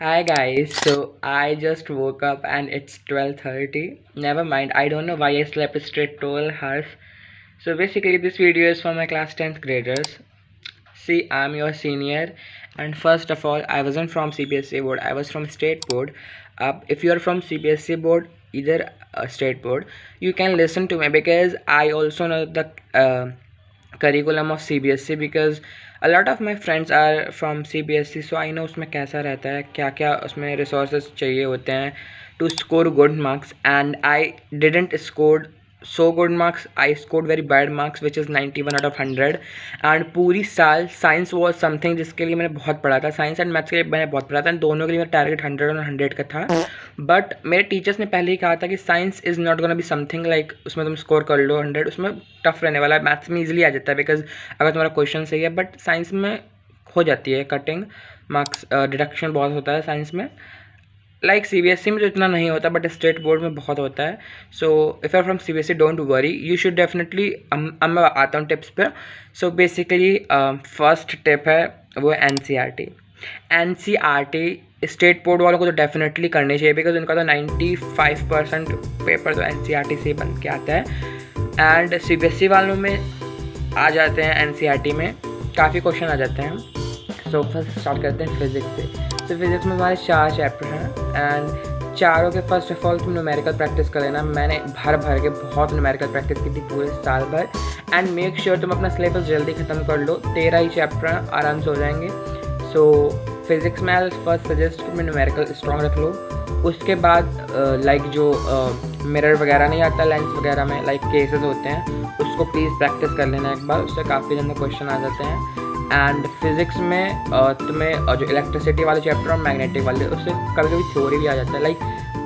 Hi guys, so I just woke up and it's 12:30. Never mind, I don't know why I slept straight 12 hours. So basically this video is for my class 10th graders. See, I'm your senior and first of all, I wasn't from CBSE board, I was from state board. If you're from CBSE board, either state board, you can listen to me because I also know the curriculum of CBSE because a lot of my friends are from CBSE, so I know उसमें कैसा रहता है, क्या क्या उसमें resources चाहिए होते हैं to score good marks. And I didn't score so good marks. I scored very bad marks which is 91 out of 100. And पूरी साल साइंस was something जिसके लिए मैंने बहुत पढ़ा था, साइंस एंड मैथ्स के लिए मैंने बहुत पढ़ा था, दोनों के लिए मेरा टारगेट 100 और 100 का था. बट मेरे टीचर्स ने पहले ही कहा था कि science is not gonna be something like उसमें तुम स्कोर कर लो 100, उसमें टफ रहने वाला है. मैथ्स में ईजिली आ जाता है बिकॉज अगर तुम्हारा क्वेश्चन सही है, बट साइंस में हो जाती है कटिंग मार्क्स, डिडक्शन बहुत होता है साइंस में. लाइक CBSE में तो इतना नहीं होता बट स्टेट बोर्ड में बहुत होता है. So if are from CBSE don't worry, you should definitely. अब मैं आता हूँ टिप्स पे. सो बेसिकली फर्स्ट टिप है वो NCERT. स्टेट बोर्ड वालों को तो डेफिनेटली करनी चाहिए बिकॉज उनका तो 95% पेपर तो NCERT से ही बन के आता है. एंड CBSE वालों में आ जाते हैं NCERT में काफ़ी क्वेश्चन आ जाते हैं. सो फर्स्ट स्टार्ट करते हैं फिज़िक्स से. तो फिज़िक्स में हमारे 4 चैप्टर हैं एंड चारों के फर्स्ट ऑफ ऑल तुम न्यूमेरिकल प्रैक्टिस कर लेना. मैंने भर के बहुत न्यूमेरिकल प्रैक्टिस की थी पूरे साल भर. एंड मेक श्योर तुम अपना सिलेबस जल्दी ख़त्म कर लो, 13 ही चैप्टर आराम से हो जाएंगे. सो फिज़िक्स में आई फर्स्ट सजेस्ट कि तुम न्यूमेरिकल स्ट्रॉन्ग रख लो. उसके बाद लाइक जो मिरर वगैरह नहीं आता लेंस वगैरह में, लाइक केसेस होते हैं, उसको प्लीज़ प्रैक्टिस कर लेना एक बार, उससे काफ़ी ज़्यादा क्वेश्चन आ जाते हैं. एंड फिज़िक्स में तुम्हें जो इलेक्ट्रिसिटी वाले चैप्टर और मैग्नेटिक वाले, उससे कभी कभी थ्योरी भी आ जाता है. लाइक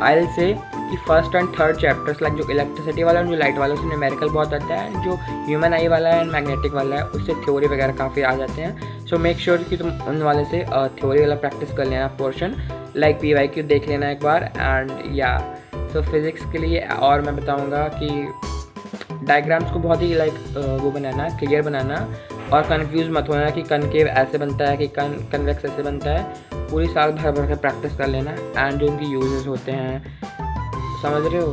आई विल से कि first and third chapters like जो इलेक्ट्रिसिटी वाला और जो लाइट वाला उसमें न्यूमेरिकल बहुत आता है, जो ह्यूमन आई वाला है एंड मैग्नेटिक वाला है उससे थ्योरी वगैरह काफ़ी आ जाते हैं. सो मेक श्योर कि तुम उन वाले से थ्योरी वाला प्रैक्टिस कर लेना पोर्शन, लाइक PYQ देख लेना एक बार. एंड या सो फिज़िक्स के लिए और मैं बताऊँगा कि डायग्राम्स को बहुत ही लाइक वो बनाना, क्लियर बनाना, और कंफ्यूज मत होना कि कनकेव ऐसे बनता है कि कन्वेक्स ऐसे बनता है. पूरी साल भर के प्रैक्टिस कर लेना एंड जो उनकी यूजेस होते हैं, समझ रहे हो.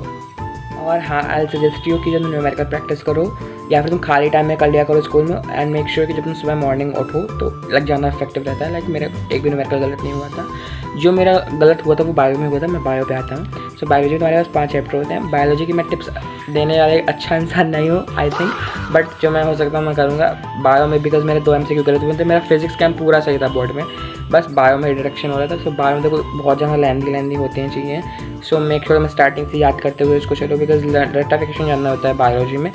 और हाँ, आई सजेस्ट यू कि जब न्यूमेरिकल प्रैक्टिस करो या फिर तुम खाली टाइम में कर लिया करो स्कूल में. एंड मेक श्योर कि जब तुम सुबह मॉर्निंग उठो तो लग जाना इफेक्टिव रहता है. लाइक मेरा एक भी न्यूमेरिकल गलत नहीं हुआ था. जो मेरा गलत हुआ था वो बायो में हुआ था. मैं बायो पे आता हूँ. सो बायोलॉजी में तुम्हारे पास 5 चैप्टर होते हैं. बायोलॉजी की मैं टिप्स देने वाले अच्छा इंसान नहीं हूँ आई थिंक, बट जो मैं हो सकता हूँ मैं करूँगा. बायो में बिकॉज मेरे 2 MCQ गलत हुए थे. मेरा फिजिक्स कैम्प पूरा सही था बोर्ड में, बस बायो में रिडक्शन हो रहा था. सो बायो में तो बहुत ज़्यादा लेंदी होती हैं चीज़ें. सो मेक श्योर मैं स्टार्टिंग से याद करते हुए इसको चलो बिकॉज रेक्टिफिकेशन जानना होता है बायोलॉजी में.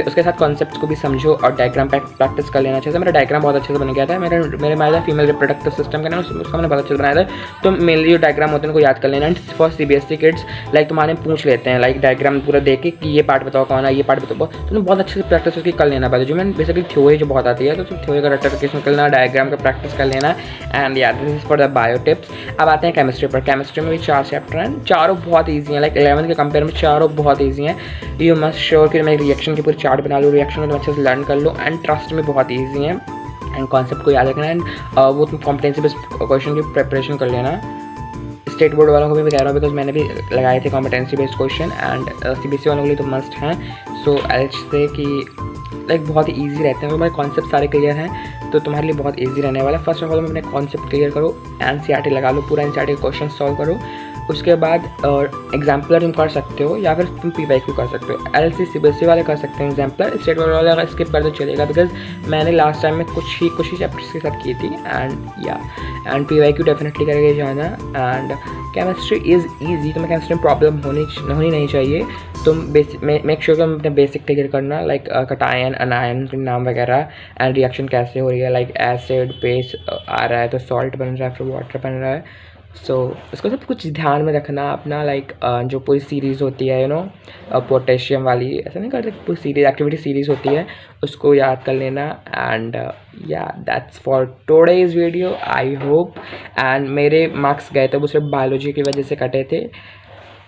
उसके साथ कॉन्सेप्ट्स को भी समझो और डायग्राम प्रैक्टिस कर लेना चाहिए. मेरा डायग्राम बहुत अच्छे से बन गया था. मेरे बनाया था फीमेल रिप्रोडक्टिव सिस्टम का नाम, उसका मैंने बहुत अच्छे से बनाया था. तो मेनली जो डायग्राम होते हैं उनको याद कर लेना. And for CBSE kids like तुम्हारे पूछ लेते हैं लाइक डायग्राम पूरा देख के कि ये पार्ट बताओ कौन है, ये पार्ट बताओ, तो तुम बहुत अच्छे से प्रैक्टिस उसकी कर लेना. बायोलॉजी में बेसिकली थ्योरी जो बहुत आती है, तो थ्योरी का रेक्टिफिकेशन कर लेना, डायग्राम का प्रैक्टिस कर लेना. एंड या this is for the bio tips. अब आते हैं केमिस्ट्री पर. केमिस्ट्री में भी 4 चैप्टर हैं, चारों बहुत ईजी हैं. लाइक 11th के कंपेयर में चारों बहुत ईजी हैं. यू मस्ट श्योर कि मैं रिएक्शन की पूरी चार्ट बना लूँ, रिएक्शन में तुम अच्छे से लर्न कर लो. एंड ट्रस्ट में बहुत ईजी है एंड कॉन्सेप्ट को याद रखना. एंड वो तुम कॉम्पिटेंसी बेस्ड क्वेश्चन की प्रिपरेशन कर लेना. स्टेट बोर्ड वालों को भी कह रहा हूँ बिकॉज मैंने भी लगाए थे competency based question. And CBSE वालों के लिए तो मस्ट हैं. सो एच से कि लाइक बहुत ही ईजी रहते हैं. तो मेरे कॉन्सेप्ट सारे क्लियर हैं तो तुम्हारे लिए बहुत ईजी रहने वाला है. फर्स्ट ऑफ ऑल अपने कॉन्सेप्ट क्लियर करो, NCERT लगा लो, पूरा NCERT क्वेश्चन सॉल्व करो. उसके बाद एग्जाम्पलर तुम कर सकते हो या फिर तुम PYQ कर सकते हो. LC CBSE वाले कर सकते हैं एग्जाम्पलर. स्टेट बोर्ड वाले अगर स्किप कर दो चलेगा बिकॉज मैंने लास्ट टाइम में कुछ ही चैप्टर्स के साथ की थी. एंड PYQ डेफिनेटली करके जाना. And chemistry is easy. तुम्हें केमिस्ट्री में प्रॉब्लम होनी नहीं चाहिए. तुम मेक श्योर तुम अपने बेसिक क्लियर करना लाइक कटायन अनायन नाम वगैरह एंड रिएक्शन कैसे हो रही है. लाइक एसिड बेस आ रहा है तो सॉल्ट बन रहा है फिर वाटर बन रहा है. सो इसको सब कुछ ध्यान में रखना अपना. लाइक जो पूरी सीरीज़ होती है पोटेशियम वाली, ऐसा नहीं करते, पूरी सीरीज एक्टिविटी सीरीज़ होती है उसको याद कर लेना. एंड या that's for today's video I hope. And मेरे मार्क्स गए थे वो सिर्फ बायोलॉजी की वजह से कटे थे.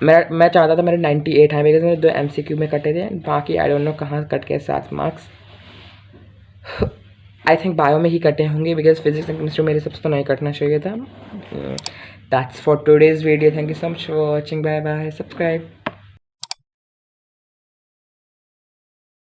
मैं चाहता था मेरे 98 आए बिकॉज मेरे 2 MCQ में कटे थे. बाकी आई डोंट नो कहाँ कट के 7 मार्क्स. आई थिंक बायो में ही कटे होंगे बिकॉज फिजिक्स एंड केमिस्ट्री मेरे सबसे तो नहीं कटना चाहिए था. That's for today's video. Thank you so much for watching. Bye bye. Subscribe.